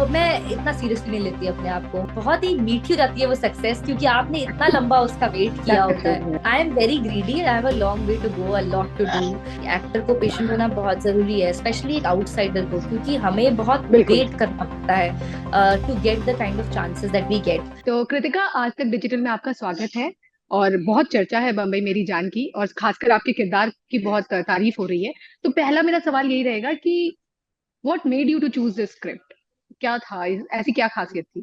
मैं इतना सीरियसली नहीं लेती अपने आप को। बहुत ही मीठी हो जाती है वो सक्सेस, क्योंकि आपने इतना लंबा उसका वेट किया होता है। I am very greedy, I have a long way to go, a lot to do. Actor को पेशेंट होना बहुत जरूरी है, स्पेशली एक आउटसाइडर को, क्योंकि हमें बहुत बिल्कुल। वेट करना पड़ता है to get the kind of chances that we get. तो कृतिका, आज तक डिजिटल में आपका स्वागत है। और बहुत चर्चा है बम्बई मेरी जान की, और खासकर आपके किरदार की बहुत तारीफ हो रही है। तो पहला मेरा सवाल यही रहेगा कि what made you to choose this script? क्या था ऐसी क्या खासियत थी?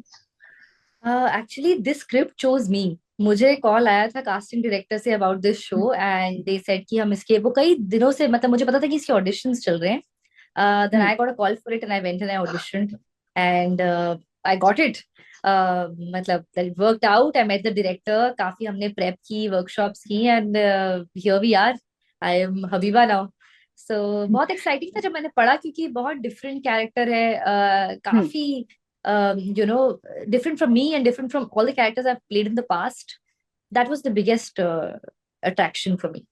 Actually this script chose me. मुझे कॉल आया था कास्टिंग डायरेक्टर से about this show, and they said कि हम इसके, वो कई दिनों से, मतलब मुझे पता था कि इसके ऑडिशंस चल रहे हैं। Then hmm. I got a call for it and I went and I auditioned and I got it. मतलब that worked out. I met the director, काफी हमने प्रेप की, वर्कशॉप्स की, and here we are. I am Habiba now. So बहुत exciting था जब मैंने पढ़ा, क्योंकि बहुत डिफरेंट कैरेक्टर है, हम्म। काफी you know different from me and different from all the characters I've played in the past. That was the biggest attraction for me.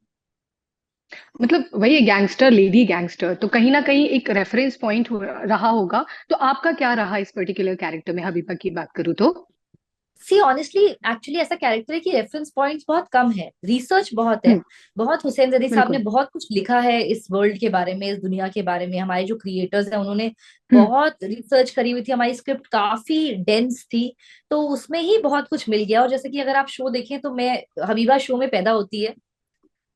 मतलब वही गैंगस्टर, लेडी गैंगस्टर, तो कहीं ना कहीं एक रेफरेंस पॉइंट रहा होगा। तो आपका क्या रहा इस पर्टिकुलर कैरेक्टर में? हबीबा की बात करूँ तो। सी ऑनेस्टली, एक्चुअली ऐसा कैरेक्टर है कि रेफरेंस पॉइंट्स बहुत कम है, रिसर्च बहुत है। हम्म। बहुत हुसैन जदी साहब ने बिल्कुल। बहुत कुछ लिखा है इस वर्ल्ड के बारे में, इस दुनिया के बारे में। हमारे जो क्रिएटर्स हैं उन्होंने हम्म। बहुत रिसर्च करी हुई थी, हमारी स्क्रिप्ट काफी डेंस थी। तो उसमें ही बहुत कुछ मिल गया। और जैसे कि अगर आप शो देखें, तो मैं, हबीबा शो में पैदा होती है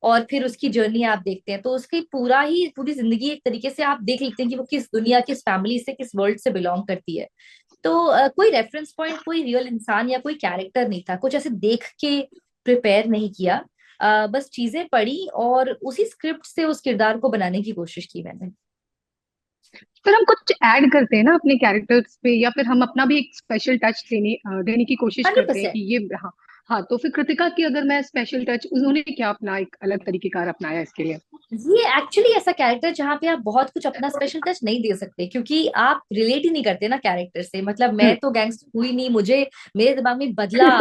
और फिर उसकी जर्नी आप देखते हैं, तो उसकी पूरी जिंदगी एक तरीके से आप देख लेते हैं कि वो किस दुनिया, किस फैमिली से, किस वर्ल्ड से बिलोंग करती है। तो कोई रेफरेंस पॉइंट, कोई रियल इंसान या कोई कैरेक्टर नहीं था, कुछ ऐसे देख के प्रिपेयर नहीं किया। बस चीजें पढ़ी और उसी स्क्रिप्ट से उस किरदार को बनाने की कोशिश की मैंने। फिर हम कुछ ऐड करते हैं ना अपने कैरेक्टर्स पे, या फिर हम अपना भी एक स्पेशल टच देने की कोशिश हंड्रेड करते हैं परसेंट कि ये। हाँ। हाँ, तो फिर कृतिका की अगर मैं स्पेशल टच, उन्होंने क्या अपना एक अलग तरीके का अपनाया इसके लिए? ये एक्चुअली ऐसा कैरेक्टर जहाँ पे आप बहुत कुछ अपना स्पेशल टच नहीं दे सकते, क्योंकि आप रिलेट ही नहीं करते ना कैरेक्टर से। मतलब मैं हम्म। तो गैंगस्टर हुई नहीं, मुझे मेरे दिमाग में बदला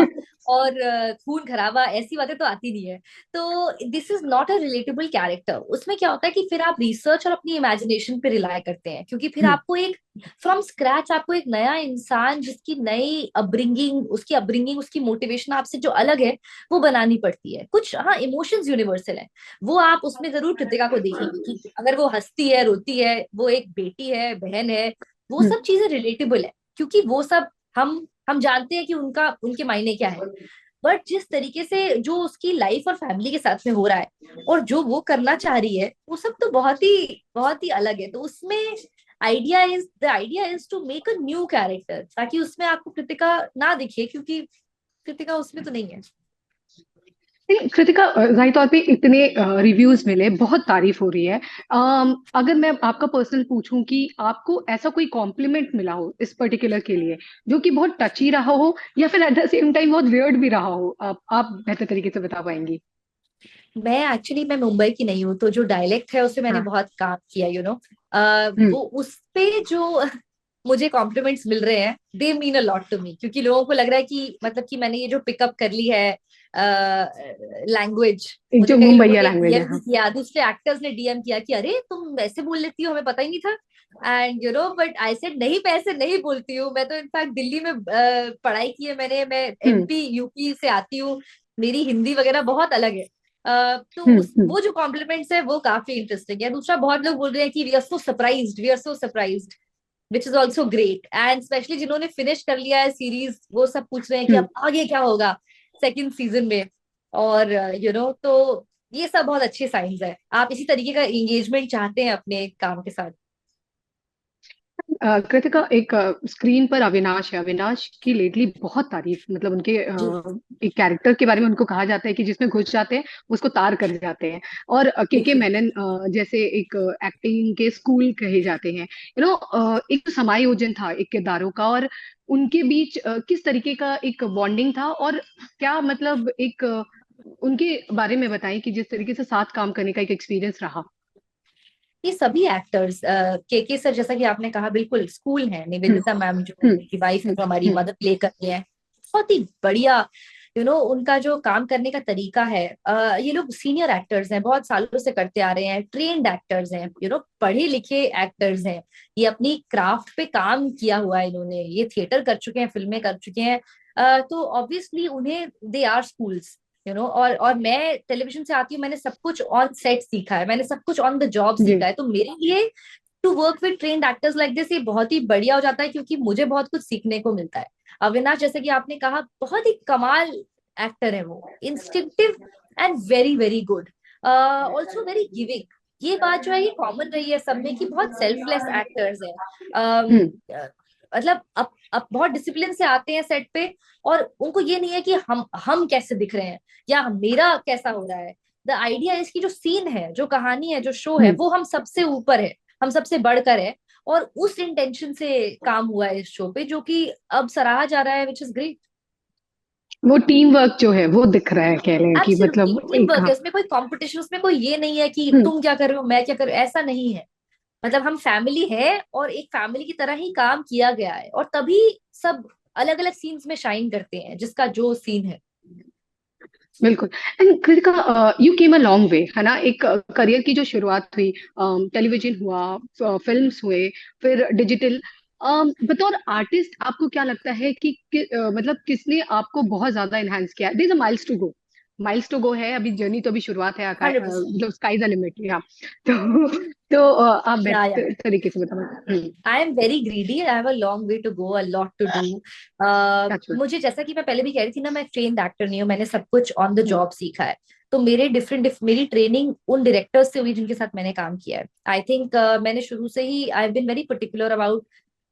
और खून खराबा ऐसी बातें तो आती नहीं है। तो this is not a relatable character. उसमें क्या होता है कि फिर आप रिसर्च और अपनी इमेजिनेशन पे रिलाय करते हैं, क्योंकि फिर हम्म। आपको एक फ्रॉम स्क्रैच, आपको एक नया इंसान जिसकी नई अपब्रिंगिंग, उसकी मोटिवेशन आपसे जो अलग है, वो बनानी पड़ती है। कुछ हाँ इमोशंस यूनिवर्सल है, वो आप उसमें जरूर कृतिका को देखेंगे कि अगर वो हंसती है, रोती है, वो एक बेटी है, बहन है, वो हम्म। सब चीजें रिलेटेबल है, क्योंकि वो सब हम जानते हैं कि उनका, उनके मायने क्या है। बट जिस तरीके से जो उसकी लाइफ और फैमिली के साथ में हो रहा है और जो वो करना चाह रही है, वो सब तो बहुत ही अलग है। तो उसमें idea is to make a new character, ताकि उसमें आपको कृतिका ना दिखे, क्योंकि कृतिका उसमें तो नहीं है। नहीं, कृतिका, जाहिर तौर पे इतने रिव्यूज मिले, बहुत तारीफ हो रही है। अगर मैं आपका पर्सनल पूछूं कि आपको ऐसा कोई कॉम्प्लीमेंट मिला हो इस पर्टिकुलर के लिए, जो कि बहुत टची रहा हो, या फिर एट द सेम टाइम बहुत वियर्ड भी रहा हो, आप बेहतर तरीके से बता पाएंगी? मैं मुंबई की नहीं हूँ, तो जो डायलेक्ट है उस पे मैंने हाँ। बहुत काम किया, हम्म। वो उस पे जो मुझे कॉम्प्लीमेंट्स मिल रहे हैं, they mean a lot to me, क्योंकि लोगों को लग रहा है कि मतलब कि मैंने ये जो पिकअप कर ली है लैंग्वेज। एक मुझे जो कई लोगों मुंबईया ने लैंग्वेज है, डीएम भी हाँ। किया, दूसरे एक्टर्स ने डीएम किया कि अरे तुम वैसे बोल लेती हो, हमें पता ही नहीं था। एंड बट आई सेड नहीं, मैं ऐसे नहीं बोलती हूँ। मैं तो इनफैक्ट दिल्ली में पढ़ाई की है मैंने, मैं हम्म। एमपी यूपी से आती हूँ, मेरी हिंदी वगैरह बहुत अलग है। तो हम्म। उस वो जो कॉम्प्लीमेंट्स है वो काफी इंटरेस्टिंग है। दूसरा, बहुत लोग बोल रहे हैं कि we are so surprised, which is also great. And specially जिन्होंने फिनिश कर लिया है सीरीज, वो सब पूछ रहे हैं कि हम्म। अब आगे क्या होगा सेकंड सीजन में। और तो ये सब बहुत अच्छे साइंस है, आप इसी तरीके का एंगेजमेंट चाहते हैं अपने काम के साथ। कृतिका, एक स्क्रीन पर अविनाश है, अविनाश की लेटली बहुत तारीफ, मतलब उनके जी। एक कैरेक्टर के बारे में उनको कहा जाता है कि जिसमें घुस जाते हैं उसको तार कर जाते हैं। और के बिल्कुल। मेनन जैसे एक एक्टिंग के स्कूल कहे जाते हैं, एक समायोजन था एक किरदारों का, और उनके बीच किस तरीके का एक बॉन्डिंग था, और क्या मतलब एक उनके बारे में बताएं कि जिस तरीके से साथ काम करने का एक एक्सपीरियंस रहा। ये सभी एक्टर्स, के सर जैसा कि आपने कहा, बिल्कुल स्कूल है। हम्म। निवेदिता मैम जो हम्म। उनकी वाइफ है, हम्म। जो हमारी हम्म। मदर प्ले करती है, बहुत ही बढ़िया। उनका जो काम करने का तरीका है, ये लोग सीनियर एक्टर्स हैं, बहुत सालों से करते आ रहे हैं, ट्रेन्ड एक्टर्स हैं, पढ़े लिखे एक्टर्स हैं, ये अपनी क्राफ्ट पे काम किया हुआ है, इन्होंने ये थिएटर कर चुके हैं, फिल्में कर चुके हैं। तो ऑब्वियसली उन्हें दे आर स्कूल्स, और मैं टेलीविजन से आती हूँ, मैंने सब कुछ ऑन सेट सीखा है, मैंने सब कुछ ऑन द जॉब जी। सीखा है, तो मेरे लिए to work with trained actors like this ये बहुत ही बढ़िया हो जाता है, क्योंकि मुझे बहुत कुछ सीखने को मिलता है। अविनाश, जैसे कि आपने कहा, बहुत ही कमाल एक्टर है वो, instinctive and very very good, also very giving. ये बात जो है ये कॉमन रही है सब में कि बहुत सेल्फलेस एक्टर्स हैं। हम्म। मतलब अब बहुत डिसिप्लिन से आते हैं सेट पे, और उनको ये नहीं है कि हम कैसे दिख रहे हैं या मेरा कैसा हो रहा है। द आइडिया इसकी जो सीन है, जो कहानी है, जो शो है, हम्म। वो हम सबसे ऊपर है, हम सबसे बढ़कर है। और उस इंटेंशन से काम हुआ है इस शो पे, जो कि अब सराहा जा रहा है, विच इज ग्रेट। वो टीम वर्क जो है वो दिख रहा है, कह लें कि एब्सोल्युटली मतलब टीम एक, वर्क हाँ। है, उसमें कोई कंपटीशन, उसमें कोई ये नहीं है कि हम्म। तुम क्या कर रहे हो मैं क्या कर रही हूँ, ऐसा नहीं है। मतलब हम फैमिली है, और एक फैमिली की तरह ही काम किया गया है, और तभी सब अलग अलग सीन्स में शाइन करते हैं, जिसका जो सीन है। बिल्कुल। And Kritika, you came a long वे, है ना? एक करियर की जो शुरुआत हुई, टेलीविजन हुआ, फिल्म्स हुए, फिर डिजिटल। बतौर आर्टिस्ट आपको क्या लगता है कि मतलब किसने आपको बहुत ज्यादा इनहेंस किया? There is a miles to go है, अभी जर्नी तो अभी शुरुआत है, 100%। मतलब स्काई इज द लिमिट, या तो आप या बेहतर तरीके से बताओ। I am very greedy, I have a long way to go, a lot to do. अच्छा। मुझे, जैसा कि मैं पहले भी कह रही थी ना, मैं ट्रेन्ड एक्टर नहीं हूँ, मैंने सब कुछ ऑन द जॉब सीखा है। तो मेरी ट्रेनिंग उन डायरेक्टर्स से हुई जिनके साथ मैंने काम किया है। आई थिंक मैंने शुरू से ही I have been very particular about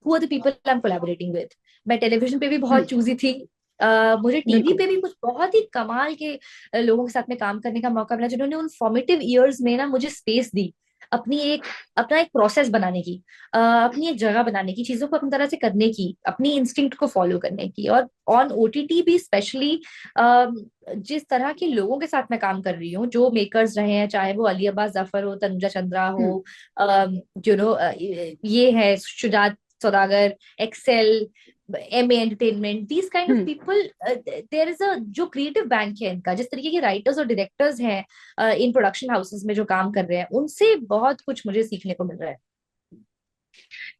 who are the people I am collaborating with. मैं टेलीविजन पे भी बहुत चूजी थी। मुझे टीवी बिल्कुल। पे भी कुछ बहुत ही कमाल के लोगों के साथ में काम करने का मौका मिला, जिन्होंने उन फॉर्मेटिव ईयर्स में ना मुझे स्पेस दी, अपनी एक अपना एक प्रोसेस बनाने की, अपनी एक जगह बनाने की, चीजों को अपनी तरह से करने की, अपनी इंस्टिंक्ट को फॉलो करने की। और ऑन ओटीटी भी स्पेशली जिस तरह के लोगों के साथ मैं काम कर रही हूँ, जो मेकर्स रहे हैं, चाहे वो अली अब्बास जफर हो, तनुजा चंद्रा हो, हम्म। ये है Shujaat Saudagar, Excel, M entertainment, these kind of hmm. People, there is a जो क्रिएटिव बैंक है इनका, जिस तरीके के राइटर्स और डायरेक्टर्स हैं इन प्रोडक्शन हाउसेस में जो काम कर रहे हैं, उनसे बहुत कुछ मुझे सीखने को मिल रहा है।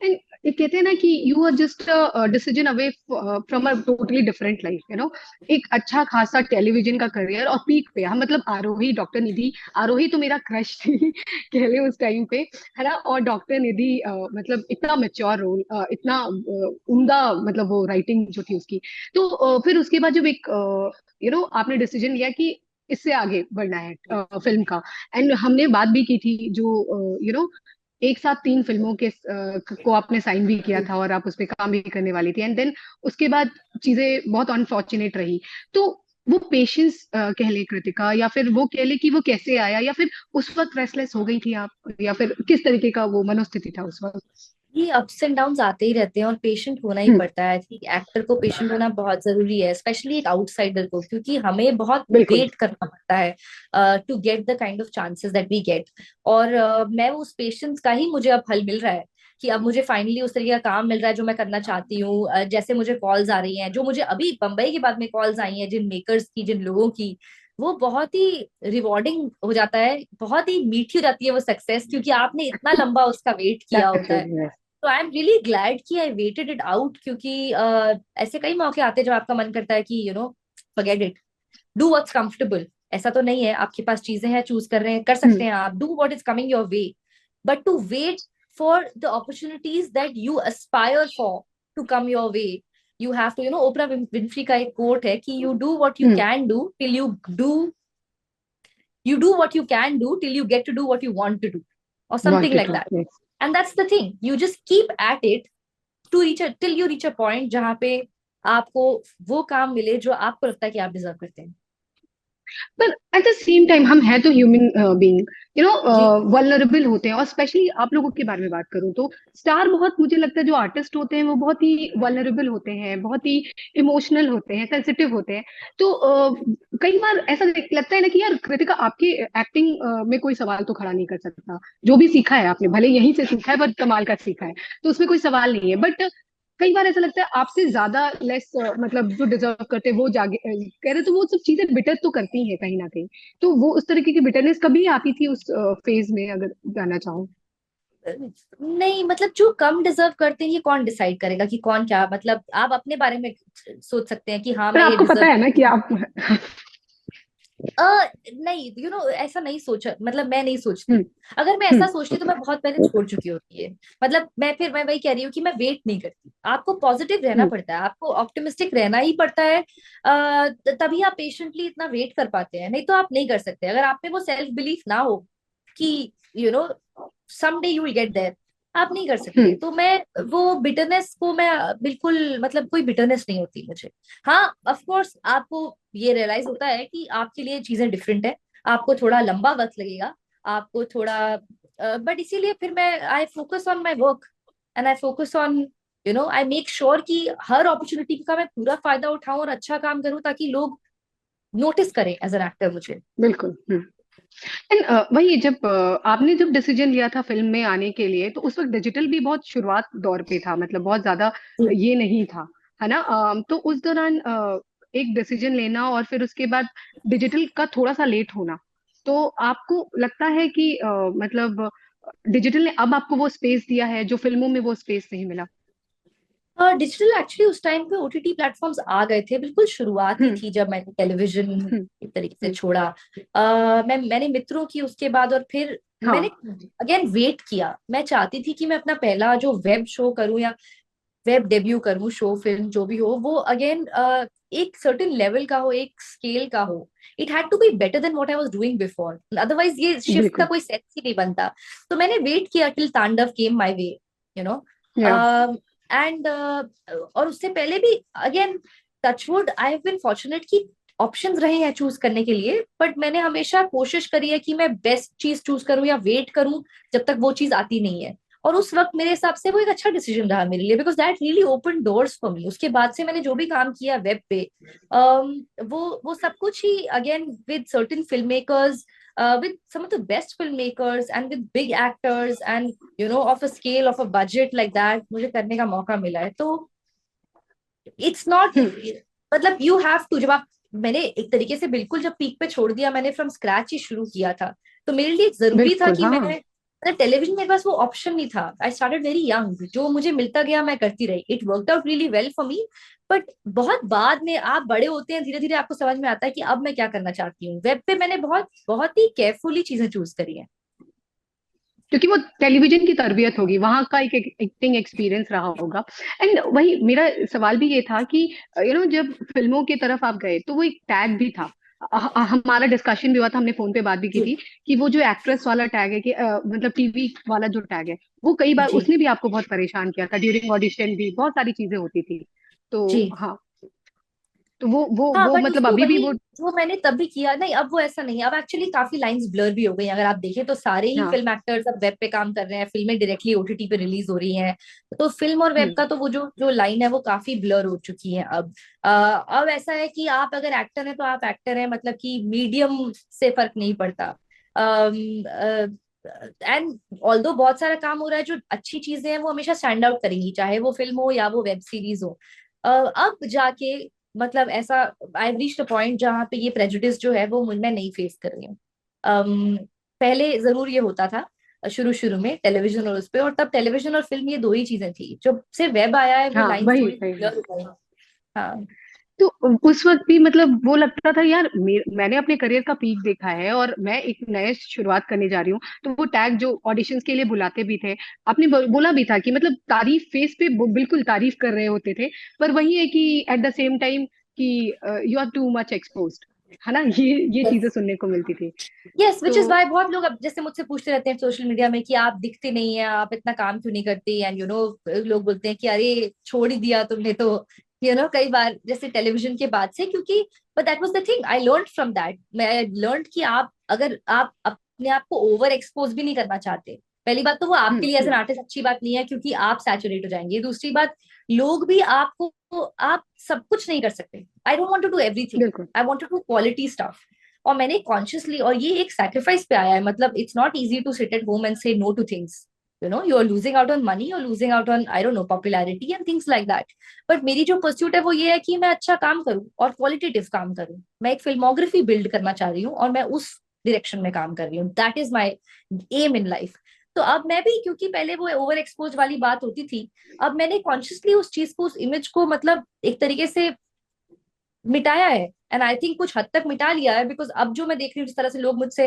And ये कहते हैं ना कि you are just decision away from a totally different life, एक अच्छा खासा टेलीविजन का करियर और पीक पे हम, मतलब आरोही, डॉक्टर निधि। आरोही तो मेरा क्रश थी कह ले उस टाइम पे, है ना? और डॉक्टर निधि, मतलब इतना मेच्योर रोल, इतना उम्दा, मतलब वो राइटिंग जो थी उसकी। तो फिर उसके बाद जब एक आपने डिसीजन लिया कि इससे आगे बढ़ना है फिल्म का, एंड हमने बात भी की थी, जो एक साथ 3 फिल्मों के को आपने साइन भी किया था और आप उस पे काम भी करने वाली थी, एंड देन उसके बाद चीजें बहुत अनफॉर्चुनेट रही। तो वो पेशेंस कह ले कृतिका, या फिर वो कह ले कि वो कैसे आया, या फिर उस वक्त रेस्टलेस हो गई थी आप, या फिर किस तरीके का वो मनोस्थिति था उस वक्त? ये अप्स एंड डाउन्स आते ही रहते हैं, और पेशेंट होना ही हम्म। पड़ता है। ठीक, एक्टर को पेशेंट होना बहुत जरूरी है, स्पेशली एक आउटसाइडर को, क्योंकि हमें बहुत बिल्कुल। वेट करना पड़ता है to get the kind of chances that we get. और मैं उस पेशेंस का ही मुझे अब फल मिल रहा है, कि अब मुझे फाइनली उस तरीके का काम मिल रहा है जो मैं करना चाहती हूँ। जैसे मुझे कॉल्स आ रही हैं, जो मुझे अभी बंबई के बाद में कॉल्स आई हैं, जिन मेकर्स की, जिन लोगों की, वो बहुत ही रिवॉर्डिंग हो जाता है, बहुत ही मीठी हो जाती है वो सक्सेस, क्योंकि आपने इतना लंबा उसका वेट किया होता है। Definitely, yes. तो आई एम रियली ग्लैड कि आई वेटेड इट आउट, क्योंकि ऐसे कई मौके आते हैं जब आपका मन करता है कि forget it, do what's comfortable. ऐसा तो नहीं है, आपके पास चीजें हैं, चूज कर रहे हैं, कर सकते हम्म। हैं आप, do what is coming your way, but to wait for the opportunities that you aspire for to come your way, you have to Oprah Winfrey का एक कोट है कि you do what you hmm. Can do till you do what you can do till you get to do what you want to do, or Want something to like do, that. yes. And that's the thing, you just keep at it till you reach a point जहां पे आपको वो काम मिले जो आपको लगता है कि आप डिजर्व करते हैं। पर एट द सेम टाइम हम हैं तो ह्यूमन बीइंग, जी। वल्नरेबल होते हैं, और स्पेशली आप लोगों के बारे में बात करूं तो स्टार, बहुत मुझे लगता है जो आर्टिस्ट होते हैं वो बहुत ही वल्नरेबल होते हैं, बहुत ही इमोशनल होते हैं, सेंसिटिव होते हैं। तो कई बार ऐसा लगता है ना कि यार कृतिका, आपकी एक्टिंग में कोई सवाल तो खड़ा नहीं कर सकता, जो भी सीखा है आपने भले यहीं से सीखा है, पर कमाल का सीखा है, तो उसमें कोई सवाल नहीं है, बट कई बार ऐसा लगता है आपसे ज्यादा लेस मतलब जो डिजर्व करते हैं वो जागे कह रहे, तो वो सब चीजें बिटर तो करती हैं कहीं ना कहीं। तो वो उस तरीके की बिटरनेस कभी आती थी उस फेज में, अगर जानना चाहूँ? नहीं मतलब जो कम डिजर्व करते हैं ये कौन डिसाइड करेगा कि कौन क्या, मतलब आप अपने बारे में सोच सकते हैं कि हाँ पर मैं ये आपको पता डिजर्व। है ना कि आप अ नहीं ऐसा नहीं सोचा, मतलब मैं नहीं सोचती। हम्म। अगर मैं ऐसा सोचती तो ओके। मैं बहुत पहले छोड़ चुकी होती है। मतलब मैं वही कह रही हूँ कि मैं वेट नहीं करती, आपको पॉजिटिव रहना हम्म। पड़ता है, आपको ऑप्टिमिस्टिक रहना ही पड़ता है। तभी आप पेशेंटली इतना वेट कर पाते हैं, नहीं तो आप नहीं कर सकते। अगर आप में वो सेल्फ बिलीफ ना हो कि someday you will get there, आप नहीं कर सकते। हम्म। तो मैं वो बिटरनेस को मैं बिल्कुल, मतलब कोई बिटरनेस नहीं होती मुझे। हाँ ऑफ कोर्स आपको ये रियलाइज होता है कि आपके लिए चीजें डिफरेंट है, आपको थोड़ा लंबा वक्त लगेगा, आपको थोड़ा, बट इसीलिए फिर मैं I focus on my work and I focus on I make sure कि हर अपॉर्चुनिटी का मैं पूरा फायदा उठाऊं और अच्छा काम करूं ताकि लोग नोटिस करें एज एन एक्टर मुझे। बिल्कुल। एंड वही जब आपने जब डिसीजन लिया था फिल्म में आने के लिए, तो उस वक्त डिजिटल भी बहुत शुरुआत दौर पे था, मतलब बहुत ज्यादा जी। ये नहीं था, है ना? तो उस दौरान एक डिसीजन लेना और फिर उसके बाद डिजिटल का थोड़ा सा लेट होना, तो आपको लगता है कि मतलब डिजिटल ने अब आपको वो स्पेस दिया है जो फिल्मों में वो स्पेस नहीं मिला? डिजिटल एक्चुअली उस टाइम पे ओटीटी प्लेटफॉर्म्स आ गए थे, बिल्कुल शुरुआत ही हम्म। थी जब मैंने टेलीविजन हम्म। एक तरीके से हम्म। छोड़ा। मैंने मित्रों की उसके बाद, और फिर मैंने हाँ। अगेन वेट किया। मैं चाहती थी कि मैं अपना पहला जो वेब शो करूं या वेब डेब्यू करूं, शो फिल्म जो भी हो वो अगेन एक सर्टेन लेवल का हो, एक स्केल का हो। It had to be better than what I was doing before, otherwise ये शिफ्ट का बिल्कुल। कोई सेंस ही नहीं बनता। तो मैंने वेट किया till Tandav came my way, you know yeah. And और उससे पहले भी again touchwood I have been fortunate कि ऑप्शंस रहे हैं चूज करने के लिए, बट मैंने हमेशा कोशिश करी है कि मैं बेस्ट चीज चूज करूं या वेट करूं जब तक वो चीज आती नहीं है। और उस वक्त मेरे हिसाब से वो एक अच्छा डिसीजन रहा मेरे लिए, because that really open doors for me. उसके बाद से मैंने जो भी काम किया वेब पे, वो सब कुछ ही again with certain film makers, with some of the best filmmakers and with big actors and of a scale of a budget like that मुझे करने का मौका मिला है। तो इट्स नॉट, हम्म। मतलब यू हैव टू, जब आप, मैंने एक तरीके से बिल्कुल जब पीक पे छोड़ दिया, मैंने फ्रॉम स्क्रैच ही शुरू किया था। तो मेरे लिए जरूरी था बिल्कुल। कि हाँ। मैं, मतलब टेलीविजन मेरे पास वो ऑप्शन नहीं था। आई स्टार्टेड वेरी यंग, जो मुझे मिलता गया मैं करती रही, it worked out really well for me. But बहुत बाद में आप बड़े होते हैं, धीरे धीरे आपको समझ में आता है कि अब मैं क्या करना चाहती हूँ। वेब पे मैंने बहुत बहुत ही केयरफुली चीजें चूज करी है। क्योंकि वो टेलीविजन की तरबियत होगी, वहां का एक एक्टिंग एक्सपीरियंस रहा होगा। एंड वही मेरा सवाल भी ये था कि जब फिल्मों की तरफ आप गए तो वो एक टैग भी था। हमारा डिस्कशन भी हुआ था, हमने फोन पे बात भी की जी। थी कि वो जो एक्ट्रेस वाला टैग है कि मतलब टीवी वाला जो टैग है, वो कई बार जी। उसने भी आपको बहुत परेशान किया था। ड्यूरिंग ऑडिशन भी बहुत सारी चीजें होती थी। तो जी। हाँ, तो वो हाँ वो बट मतलब उसको अभी भी वही, वो। जो मैंने तब भी किया नहीं, अब वो ऐसा नहीं है। अब एक्चुअली काफी लाइंस ब्लर भी हो गई हैं। अगर आप देखें तो सारे ही हाँ। फिल्म एक्टर्स अब वेब पे काम कर रहे हैं, फिल्में डायरेक्टली ओटीटी पे रिलीज हो रही हैं। तो फिल्म और वेब हम्म। का तो वो जो जो लाइन है वो काफी ब्लर हो चुकी है अब। अब ऐसा है कि आप अगर एक्टर हैं तो आप एक्टर हैं, मतलब कि मीडियम से फर्क नहीं पड़ता। एंड ऑल्दो बहुत सारा काम हो रहा है, जो अच्छी चीजें हैं वो हमेशा स्टैंड आउट करेंगी, चाहे वो फिल्म हो या वो वेब सीरीज हो। अब जाके, मतलब ऐसा, आई रीच्ड अ पॉइंट जहाँ पे ये प्रेजुडिस जो है वो मैं नहीं फेस कर रही हूँ। पहले जरूर ये होता था, शुरू शुरू में टेलीविजन और उस पे, और तब टेलीविजन और फिल्म ये दो ही चीजें थी। जब से वेब आया है वो हाँ। लाइंस वही थोड़ी वही। ब्लर हो गई हैं। हाँ। तो उस वक्त भी मतलब वो लगता था यार, मैंने अपने करियर का पीक देखा है और मैं एक नए शुरुआत करने जा रही हूँ। तो वो टैग जो ऑडिशंस के लिए बुलाते भी थे, आपने बोला भी था कि मतलब तारीफ फेस पे बिल्कुल तारीफ कर रहे होते थे, पर वही है कि एट द सेम टाइम कि you are too much exposed, है ना? ये चीजें सुनने को मिलती थी। यस, विच तो इज वाई बहुत लोग अब जैसे मुझसे पूछते रहते हैं सोशल मीडिया में कि आप दिखते नहीं है, आप इतना काम क्यों नहीं करते, एंड लोग बोलते हैं कि अरे छोड़ ही दिया तुमने तो। कई बार जैसे टेलीविजन के बाद से, क्योंकि but that was the thing I learn from that. मैं लर्न कि आप, अगर आप अपने आप को ओवर एक्सपोज भी नहीं करना चाहते, पहली बात तो वो आपके लिए एज एन आर्टिस्ट अच्छी बात नहीं है, क्योंकि आप सैचुरेट हो जाएंगे। दूसरी बात, लोग भी आपको, आप सब कुछ नहीं कर सकते। I don't want to do everything, बिल्कुल। I want to do quality stuff. और मैंने कॉन्शियसली, और ये एक सैक्रिफाइस पे आया है, मतलब it's not easy to sit at home and say no to things. You are losing out on money, you are losing out on I don't know popularity and things like that. But मेरी जो pursuit है वो ये है कि मैं अच्छा काम करूं और क्वालिटेटिव काम करूं। मैं एक फिल्मोग्राफी बिल्ड करना चाह रही हूँ और मैं उस डायरेक्शन में काम कर रही हूँ। That is my aim in life. तो अब मैं भी, क्योंकि पहले वो ओवर एक्सपोज वाली बात होती थी, अब मैंने कॉन्शियसली उस चीज को, उस इमेज को मतलब एक तरीके से मिटाया है। एंड आई थिंक कुछ हद तक मिटा लिया है, बिकॉज अब जो मैं देख रही हूँ जिस तरह से लोग मुझसे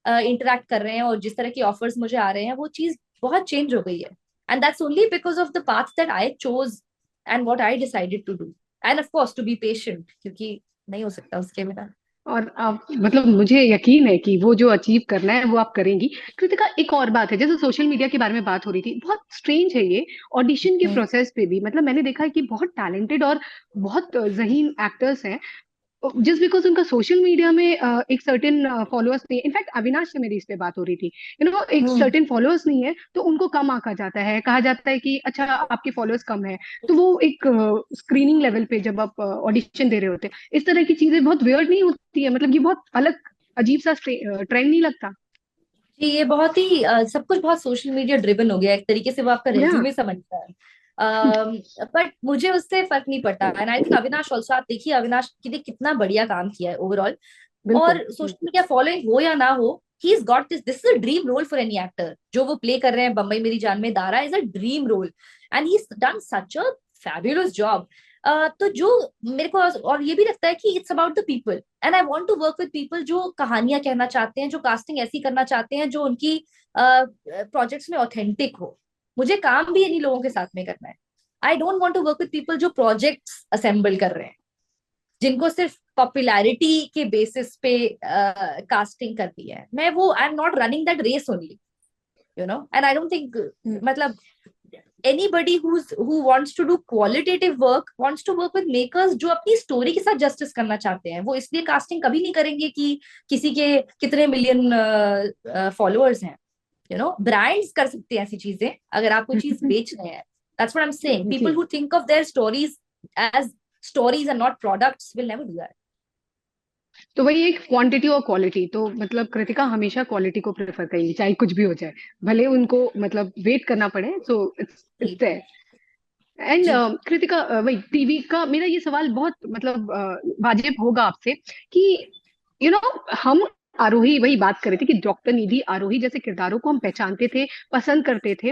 इंटरेक्ट कर रहे हैं और जिस तरह की ऑफर्स मुझे आ रहे हैं, वो चीज बहुत चेंज हो गई है। And that's only because of the path that I chose and what I decided to do. And of course to be patient, क्योंकि नहीं हो सकता उसके बिना। और आप मतलब मुझे यकीन है कि वो जो अचीव करना है वो आप करेंगी। कृतिका, एक और बात है, जैसे सोशल मीडिया के बारे में बात हो रही थी, बहुत स्ट्रेंज है ये। ऑडिशन के हम्म। प्रोसेस पे भी मतलब मैंने देखा है कि बहुत टैलेंटेड और बहुत ज़हीन एक्टर्स हैं, जस्ट बिकॉज उनका सोशल मीडिया में एक सर्टेन फॉलोअर्स नहीं है। इनफैक्ट अविनाश से मेरी इस पे बात हो रही थी, एक हम्म। सर्टेन फॉलोअर्स नहीं है तो उनको कम आंका जाता है, कहा जाता है कि अच्छा आपके फॉलोअर्स कम है। तो वो एक स्क्रीनिंग लेवल पे जब आप ऑडिशन दे रहे होते हैं, इस तरह की चीजें बहुत वियर्ड नहीं होती है? मतलब ये बहुत अलग अजीब सा ट्रेंड नहीं लगता? जी, ये बहुत ही सब कुछ बहुत सोशल मीडिया ड्रिवन हो गया एक तरीके से, वो आपका या रेज्यूमे समझता है। बट मुझे उससे फर्क नहीं पड़ता। And I think Avinash also, आप देखिए अविनाश ने कितना बढ़िया काम किया है ओवरऑल। बिल्कुल। और सोशल मीडिया फॉलोइंग हो या ना हो, he is got this is a dream role for any actor. जो वो प्ले कर रहे हैं बम्बई मेरी जान में, Dara is a dream role and he done such a fabulous job. तो जो मेरे को और ये भी लगता है कि it's about the people and I want to work with people जो कहानियां कहना चाहते हैं, जो कास्टिंग ऐसी करना चाहते हैं जो उनकी प्रोजेक्ट्स में ऑथेंटिक हो। मुझे काम भी इन्हीं लोगों के साथ में करना है। I don't want to work with people जो प्रोजेक्ट्स असेंबल कर रहे हैं, जिनको सिर्फ पॉपुलैरिटी के बेसिस पे कास्टिंग करती है। मैं वो I am not running that race only, and I don't think, मतलब anybody who wants to do qualitative work wants to work with makers जो अपनी स्टोरी के साथ जस्टिस करना चाहते हैं। वो इसलिए कास्टिंग कभी नहीं करेंगे कि किसी के कितने मिलियन फॉलोअर्स हैं। ब्रांड्स कर सकते हैं ऐसी चीजें अगर आप कोई चीज बेच रहे हैं। That's what I am saying. जी। People who think of their stories as stories and not products will never do that. तो वही एक क्वांटिटी और क्वालिटी, तो मतलब कृतिका हमेशा क्वालिटी को प्रेफर करेगी चाहे कुछ भी हो जाए, भले उनको मतलब वेट करना पड़े। So it's G. It's and G. Kritika, वही टीवी का मेरा ये सवाल बहुत मतलब वाजिब होगा आपसे कि हम आरोही, वही बात कर रहे थे कि डॉक्टर निधि आरोही जैसे किरदारों को हम पहचानते थे, पसंद करते थे।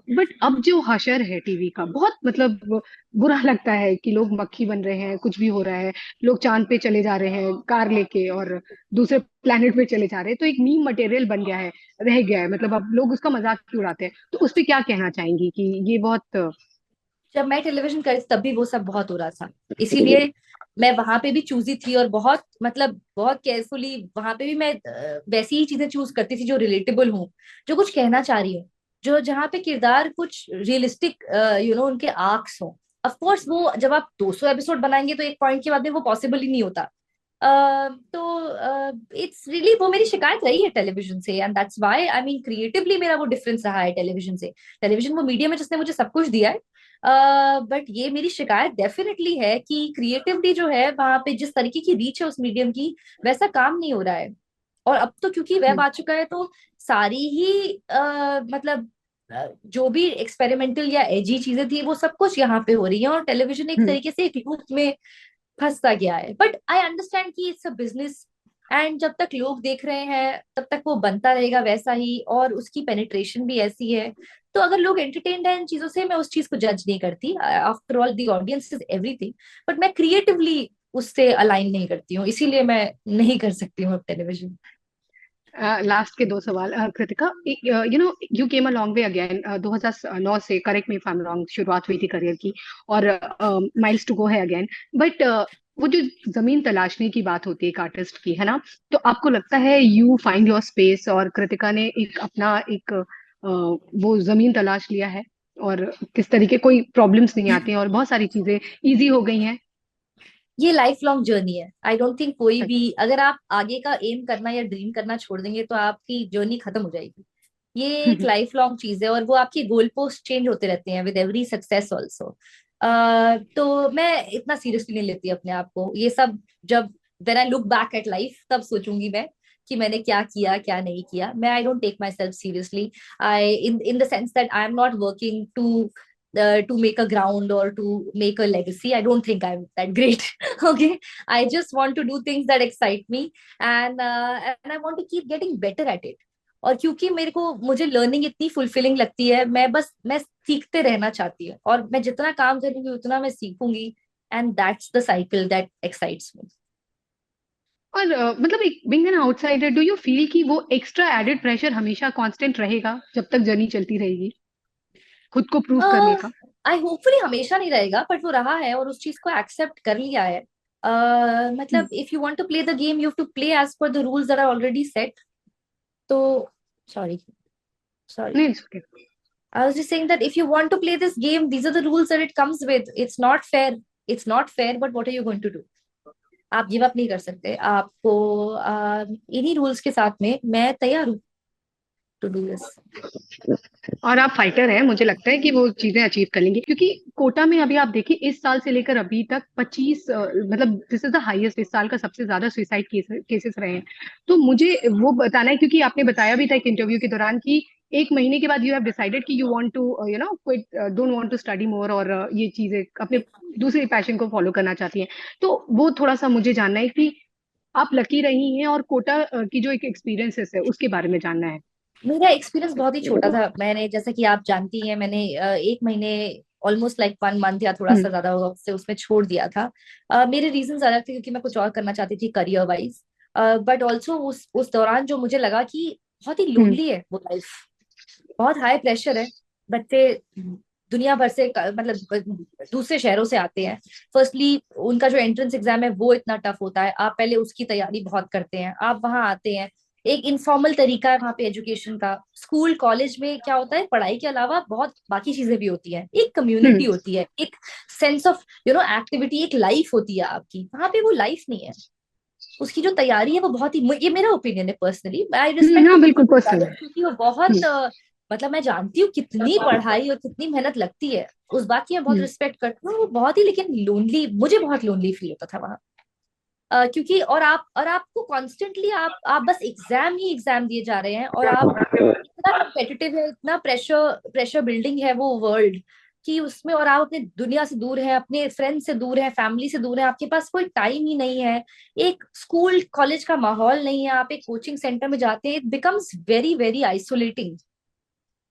बट अब जो हशर है टीवी का, बहुत मतलब बुरा लगता है कि लोग मक्खी बन रहे हैं, कुछ भी हो रहा है। लोग चांद पे चले जा रहे हैं कार लेके और दूसरे प्लेनेट पे चले जा रहे हैं, तो एक मीम मटेरियल बन गया है, रह गया है। मतलब अब लोग उसका मजाक क्यों उड़ाते हैं? तो उस पे क्या कहना चाहेंगी कि ये बहुत जब मैं टेलीविजन कर तब भी वो सब बहुत हो रहा था, इसीलिए मैं वहां पे भी चूजी थी और बहुत मतलब बहुत केयरफुली वहां पे भी मैं वैसी ही चीजें चूज करती थी जो रिलेटेबल हूँ, जो कुछ कहना चाह रही हूँ, जो जहाँ पे किरदार कुछ रियलिस्टिक उनके आर्क्स हो। ऑफ कोर्स वो जब आप 200 एपिसोड बनाएंगे तो एक पॉइंट के बाद में वो पॉसिबल ही नहीं होता। तो इट्स रियली, वो मेरी शिकायत रही है टेलीविजन से and that's why I mean creatively मेरा वो डिफरेंस रहा है टेलीविजन से। टेलीविजन वो मीडियम है जिसने मुझे सब कुछ दिया है। बट ये मेरी शिकायत डेफिनेटली है कि क्रिएटिवली जो है वहां पे जिस तरीके की रीच है उस मीडियम की, वैसा काम नहीं हो रहा है। और अब तो क्योंकि वेब आ चुका है तो सारी ही मतलब जो भी एक्सपेरिमेंटल या एजी चीजें थी वो सब कुछ यहाँ पे हो रही है और टेलीविजन एक हम्म। तरीके से एक लूप में फंसता गया है। बट आई अंडरस्टैंड कि इट्स अ बिजनेस एंड जब तक लोग देख रहे हैं तब तक वो बनता रहेगा वैसा ही, और उसकी पेनिट्रेशन भी ऐसी है। तो अगर लोग एंटरटेन्ड हैं इन चीजों से, मैं उस चीज को जज नहीं करती। After all the audience is everything. But मैं क्रिएटिवली उससे अलाइन नहीं करती हूँ, इसीलिए मैं नहीं कर सकती हूँ अब टेलीविजन। लास्ट के दो सवाल, Kritika. You came a long way again. 2009 से, correct me if I am wrong, शुरुआत हुई थी करियर की, और माइल्स टू गो है अगेन। बट वो जो जमीन तलाशने की बात होती है एक आर्टिस्ट की, है ना? तो आपको लगता है यू फाइंड योर स्पेस, और कृतिका ने एक अपना एक वो जमीन तलाश लिया है, और किस तरीके कोई प्रॉब्लम्स नहीं आती हैं और बहुत सारी चीजें इजी हो गई हैं? ये लाइफ लॉन्ग जर्नी है। आई डोंट थिंक कोई भी, अगर आप आगे का एम करना या ड्रीम करना छोड़ देंगे तो आपकी जर्नी खत्म हो जाएगी। ये एक लाइफ लॉन्ग चीज है और वो आपके गोल पोस्ट चेंज होते रहते हैं विद एवरी सक्सेस ऑल्सो। तो मैं इतना सीरियसली नहीं लेती अपने आप को, ये सब जब when I look back at life तब सोचूंगी मैं कि मैंने क्या किया क्या नहीं किया। मैं I don't take myself seriously, I in the sense that I am not working to make a ground or to make a legacy. I don't think I'm that great. Okay, I just want to do things that excite me, and I want to keep getting better at it. और क्योंकि मेरे को मुझे learning इतनी fulfilling लगती है, मैं सीखते रहना चाहती हूँ, और मैं जितना काम करूंगी उतना मैं सीखूंगी, and that's the cycle that excites me. और मतलब एक being an outsider, do you feel कि वो एक्स्ट्रा एडेड प्रेशर हमेशा कांस्टेंट रहेगा जब तक जर्नी चलती रहेगी, खुद को प्रूव करने का? आई होपफुली हमेशा नहीं रहेगा, बट वो रहा है और उस चीज को एक्सेप्ट कर लिया है। मतलब if you want to play the game you have to play as per the rules that are already set. तो सॉरी, सॉरी, नहीं, it's okay. I was just saying that if you want to play this game, these are the rules that it comes with. It's not fair. It's not fair, but what are you going to do? आप give up नहीं कर सकते। आपको इन्हीं rules के साथ में मैं तैयार हूँ टू डू दिस। और आप फाइटर हैं, मुझे लगता है कि वो चीजें अचीव कर लेंगे, क्योंकि कोटा में अभी आप देखिए इस साल से लेकर अभी तक 25 मतलब दिस इज द हाईएस्ट, इस साल का सबसे ज्यादा सुसाइड केसेस रहे हैं। तो मुझे वो बताना है, क्योंकि आपने बताया भी था एक इंटरव्यू के दौरान कि एक महीने के बाद यू हैव डिसाइडेड कि you want to quit, don't want to study more, और ये चीजें अपने दूसरे पैशन को फॉलो करना चाहती हैं। तो वो थोड़ा सा मुझे जानना है कि आप लकी रही हैं, और कोटा की जो एक एक्सपीरियंसेस है उसके बारे में जानना है। मेरा एक्सपीरियंस बहुत ही छोटा था। मैंने, जैसा कि आप जानती हैं, मैंने 1 महीने, ऑलमोस्ट लाइक 1 मंथ या थोड़ा हम्म। सा ज्यादा होगा उससे, उसमें छोड़ दिया था। मेरे रीजंस अलग थे, क्योंकि मैं कुछ और करना चाहती थी करियर वाइज। बट ऑल्सो उस दौरान जो मुझे लगा कि बहुत ही हम्म। लोनली है वो लाइफ, बहुत हाई प्रेशर है। बच्चे दुनिया भर से मतलब दूसरे शहरों से आते हैं। फर्स्टली उनका जो एंट्रेंस एग्जाम है वो इतना टफ होता है, आप पहले उसकी तैयारी बहुत करते हैं। आप वहां आते हैं, एक इनफॉर्मल तरीका है वहाँ पे एजुकेशन का। स्कूल कॉलेज में क्या होता है, पढ़ाई के अलावा बहुत बाकी चीजें भी होती हैं, एक कम्युनिटी हम्म। होती है, एक सेंस ऑफ एक्टिविटी, एक लाइफ होती है आपकी। वहां पे वो लाइफ नहीं है। उसकी जो तैयारी है वो बहुत ही, ये मेरा ओपिनियन है पर्सनली, आई रिस्पेक्ट हाँ, बिल्कुल पर्सनल है। क्योंकि वो बहुत मतलब मैं जानती हूँ कितनी पढ़ाई और कितनी मेहनत लगती है, उस बात की मैं बहुत हम्म। रिस्पेक्ट करती हूँ। वो बहुत ही, लेकिन लोनली, मुझे बहुत लोनली फील होता था वहां। क्योंकि और आपको कॉन्स्टेंटली आप बस एग्जाम ही एग्जाम दिए जा रहे हैं, और आप इतना कम्पिटिटिव है, इतना प्रेशर प्रेशर बिल्डिंग है वो वर्ल्ड कि उसमें, और आप अपने दुनिया से दूर हैं, अपने फ्रेंड से दूर हैं, फैमिली से दूर हैं, आपके पास कोई टाइम ही नहीं है। एक स्कूल कॉलेज का माहौल नहीं है, आप एक कोचिंग सेंटर में जाते हैं, it becomes very very isolating.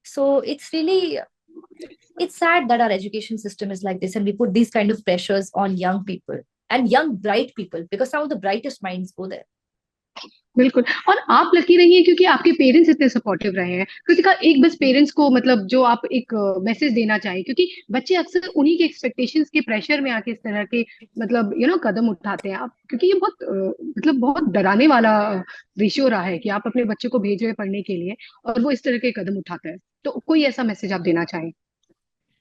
So it's sad that our education system is like this, and we put these kind of pressures on young people and young bright people, because some of the brightest minds go there. बिल्कुल। और आप lucky रही हैं क्योंकि आपके parents इतने supportive रहे हैं। कृतिका, एक बस पेरेंट्स को मतलब जो आप एक मैसेज देना चाहें, क्योंकि बच्चे अक्सर उन्हीं के एक्सपेक्टेशंस के प्रेशर में आके इस तरह के मतलब कदम उठाते हैं। आप, क्योंकि ये बहुत मतलब बहुत डराने वाला रेशियो रहा है कि आप अपने बच्चे को भेज रहे हैं पढ़ने के लिए और वो इस तरह के कदम उठाता है। तो कोई ऐसा मैसेज आप देना चाहें?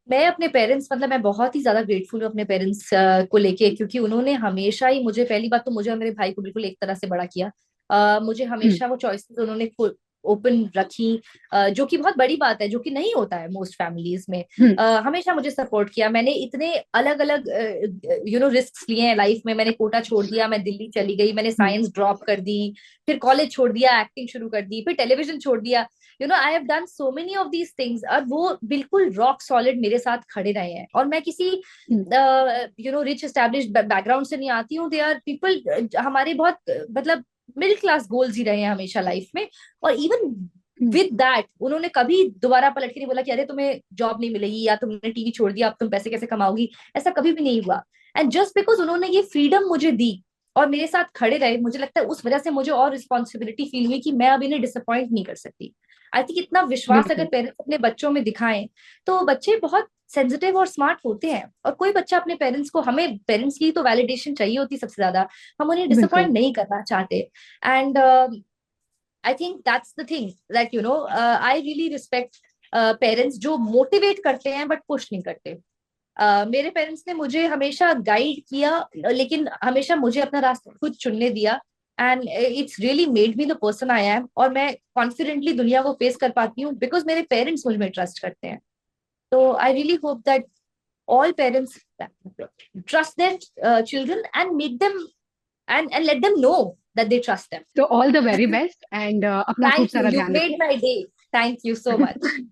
मैं अपने पेरेंट्स, मतलब मैं बहुत ही ज्यादा ग्रेटफुल हूँ अपने पेरेंट्स को लेके, क्योंकि उन्होंने हमेशा ही मुझे, पहली बात तो मुझे और मेरे भाई को बिल्कुल एक तरह से बड़ा किया। मुझे हम्म। हमेशा वो चॉइसेस उन्होंने ओपन रखी, जो कि बहुत बड़ी बात है, जो कि नहीं होता है मोस्ट फैमिलीज में। हम्म। हमेशा मुझे सपोर्ट किया। मैंने इतने अलग अलग रिस्क लिए हैं लाइफ में। मैंने कोटा छोड़ दिया, मैं दिल्ली चली गई, मैंने हम्म। साइंस ड्रॉप कर दी, फिर कॉलेज छोड़ दिया, एक्टिंग शुरू कर दी, फिर टेलीविजन छोड़ दिया। I have done so many of these things, और वो बिल्कुल रॉक सॉलिड मेरे साथ खड़े रहे हैं। और मैं किसी हम्म। रिच एस्टेब्लिश बैकग्राउंड से नहीं आती हूँ। दे आर पीपल हमारे बहुत मतलब मिडिल क्लास गोल्स ही रहे हैं हमेशा लाइफ में। और इवन हम्म। विद दैट उन्होंने कभी दोबारा पलट के नहीं बोला कि अरे तुम्हें जॉब नहीं मिलेगी, या तुमने टीवी छोड़ दिया, अब तुम पैसे कैसे कमाओगी। ऐसा कभी भी नहीं हुआ। एंड जस्ट बिकॉज उन्होंने ये फ्रीडम मुझे दी और मेरे साथ खड़े रहे, मुझे लगता है उस वजह से मुझे और रिस्पॉन्सिबिलिटी फील हुई कि मैं अब इन्हें डिसअपॉइंट नहीं कर सकती। आई थिंक इतना विश्वास अगर बिल्कुल। पेरेंट्स अपने बच्चों में दिखाएं, तो बच्चे बहुत सेंसिटिव और स्मार्ट होते हैं। और कोई बच्चा अपने पेरेंट्स को, हमें पेरेंट्स की तो वैलिडेशन चाहिए होती है सबसे ज्यादा, हम उन्हें बिल्कुल। डिसअपॉइंट नहीं करना चाहते। And I think that's the thing that I really respect parents जो मोटिवेट करते हैं बट पुश नहीं करते। मेरे पेरेंट्स ने मुझे हमेशा गाइड किया, लेकिन हमेशा मुझे अपना रास्ता खुद चुनने दिया। And it's really made me the person I am, और मैं कॉन्फिडेंटली दुनिया को फेस कर पाती हूँ बिकॉज मेरे पेरेंट्स मुझ में ट्रस्ट करते हैं। तो I really hope that all parents trust their children and make them and let them know that they trust them. तो all the very best and अपना खूब Thank you. सारा You ध्यान made रखिए। my day. Thank you so much.